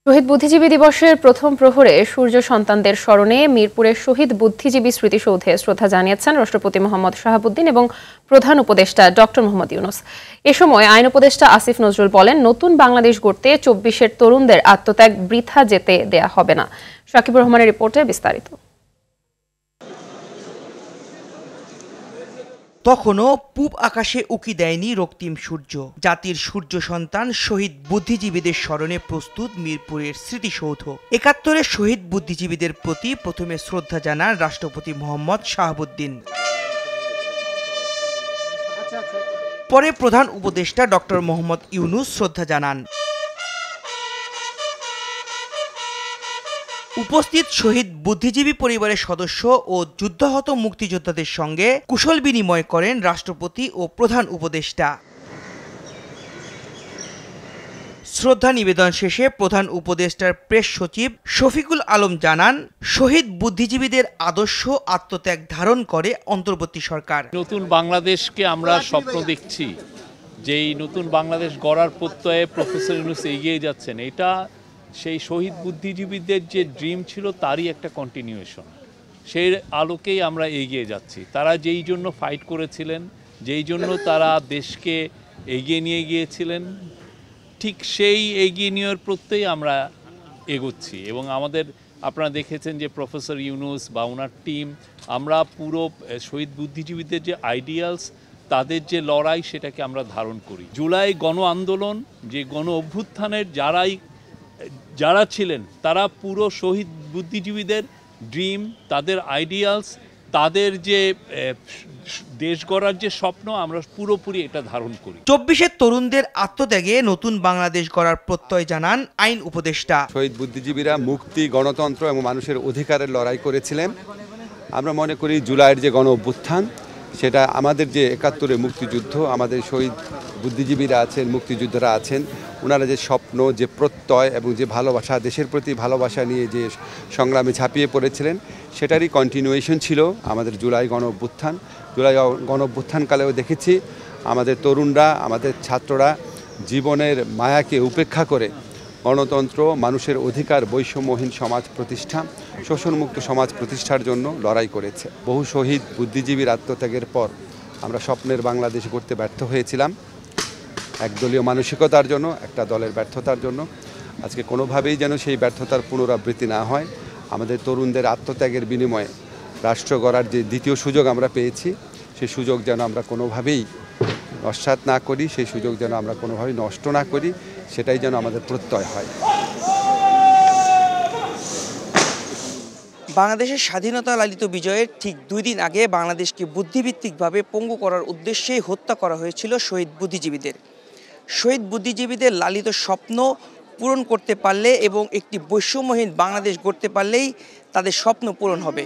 শহীদ বুদ্ধিজীবী দিবসের প্রথম প্রহরে সূর্য সন্তানদের স্মরণে মিরপুরের শহীদ বুদ্ধিজীবী স্মৃতিসৌধে শ্রদ্ধা জানিয়েছেন রাষ্ট্রপতি মোহাম্মদ শাহাবুদ্দিন এবং প্রধান উপদেষ্টা ডক্টর মোহাম্মদ ইউনূস। এ সময় আইন উপদেষ্টা আসিফ নজরুল বলেন, নতুন বাংলাদেশ গড়তে ২৪-এর তরুণদের আত্মত্যাগ বৃথা যেতে দেয়া হবে না। শাকিবুর রহমানের রিপোর্টে বিস্তারিত। তখনও পূব আকাশে উকি দেয়নি রক্তিম সূর্য। জাতির সূর্য সন্তান শহীদ বুদ্ধিজীবীদের স্মরণে প্রস্তুত মিরপুরের স্মৃতিসৌধ। ৭১-এর শহীদ বুদ্ধিজীবীদের প্রতি প্রথমে শ্রদ্ধা জানান রাষ্ট্রপতি মোহাম্মদ শাহাবুদ্দিন। পরে প্রধান উপদেষ্টা ডক্টর মোহাম্মদ ইউনূস শ্রদ্ধা জানান। উপস্থিত শহীদ বুদ্ধিজীবী পরিবারের সদস্য ও যুদ্ধাহত মুক্তিযোদ্ধাদের সঙ্গে কুশল বিনিময় করেন রাষ্ট্রপতি ও প্রধান উপদেষ্টা। শ্রদ্ধা নিবেদন শেষে প্রধান উপদেষ্টার প্রেস সচিব শফিকুল আলম জানান, শহীদ বুদ্ধিজীবীদের আদর্শ আত্মত্যাগ ধারণ করে অন্তর্বর্তী সরকার। নতুন বাংলাদেশকে আমরা স্বপ্ন দেখছি, যেই নতুন বাংলাদেশ গড়ার প্রত্যয়ে প্রফেসর ইউনূস এগিয়ে যাচ্ছেন, এটা সেই শহীদ বুদ্ধিজীবীদের যে ড্রিম ছিল তারই একটা কন্টিনিউয়েশন। সেই আলোকেই আমরা এগিয়ে যাচ্ছি। তারা যেই জন্য ফাইট করেছিলেন, যেই জন্য তারা দেশকে এগিয়ে নিয়ে গিয়েছিলেন, ঠিক সেই এগিয়ে নেওয়ার প্রত্যেই আমরা এগোচ্ছি। এবং আপনারা দেখেছেন যে প্রফেসর ইউনূস বা ওনার টিম, আমরা পুরো শহীদ বুদ্ধিজীবীদের যে আইডিয়ালস, তাদের যে লড়াই, সেটাকে আমরা ধারণ করি। জুলাই গণ আন্দোলন, যে গণ অভ্যুত্থানের যারা ছিলেন, তারা পুরো শহীদ বুদ্ধিজীবীদের ড্রিম, তাদের আইডিয়ালস, তাদের যে দেশ গড়ার যে স্বপ্ন, আমরা পুরোপুরি এটা ধারণ করি। ২৪-এর তরুণদের আত্মত্যাগে নতুন বাংলাদেশ গড়ার প্রত্যয় জানান আইন উপদেষ্টা। শহীদ বুদ্ধিজীবীরা মুক্তি, গণতন্ত্র এবং মানুষের অধিকারের লড়াই করেছিলেন। আমরা মনে করি জুলাইয়ের যে গণ অভ্যুত্থান, সেটা আমাদের যে ৭১-এর মুক্তিযুদ্ধ, আমাদের শহীদ বুদ্ধিজীবীরা আছেন, মুক্তিযোদ্ধারা আছেন, ওনারা যে স্বপ্ন, যে প্রত্যয় এবং যে ভালোবাসা, দেশের প্রতি ভালোবাসা নিয়ে যে সংগ্রামে ঝাঁপিয়ে পড়েছিলেন, সেটারই কন্টিনিউয়েশন ছিল আমাদের জুলাই গণ অভ্যুত্থান। জুলাই গণ অভ্যুত্থানকালেও দেখেছি আমাদের তরুণরা, আমাদের ছাত্ররা জীবনের মায়াকে উপেক্ষা করে গণতন্ত্র, মানুষের অধিকার, বৈষম্যহীন সমাজ প্রতিষ্ঠা, শোষণমুক্ত সমাজ প্রতিষ্ঠার জন্য লড়াই করেছে। বহু শহীদ বুদ্ধিজীবীর আত্মত্যাগের পর আমরা স্বপ্নের বাংলাদেশ গড়তে ব্যর্থ হয়েছিলাম, একদলীয় মানসিকতার জন্য, একটা দলের ব্যর্থতার জন্য। আজকে কোনোভাবেই যেন সেই ব্যর্থতার পুনরাবৃত্তি না হয়। আমাদের তরুণদের আত্মত্যাগের বিনিময়ে রাষ্ট্র গড়ার যে দ্বিতীয় সুযোগ আমরা পেয়েছি, সেই সুযোগ যেন আমরা কোনোভাবেই নস্যাৎ না করি, সেই সুযোগ যেন আমরা কোনোভাবেই নষ্ট না করি, সেটাই যেন আমাদের প্রত্যয় হয়। বাংলাদেশের স্বাধীনতা লালিত বিজয়ের ঠিক ২ দিন আগে বাংলাদেশকে বুদ্ধিভিত্তিকভাবে পঙ্গু করার উদ্দেশ্যেই হত্যা করা হয়েছিল শহীদ বুদ্ধিজীবীদের। শহীদ বুদ্ধিজীবীদের লালিত স্বপ্ন পূরণ করতে পারলে এবং একটি বৈষম্যহীন বাংলাদেশ গড়তে পারলেই তাদের স্বপ্ন পূরণ হবে।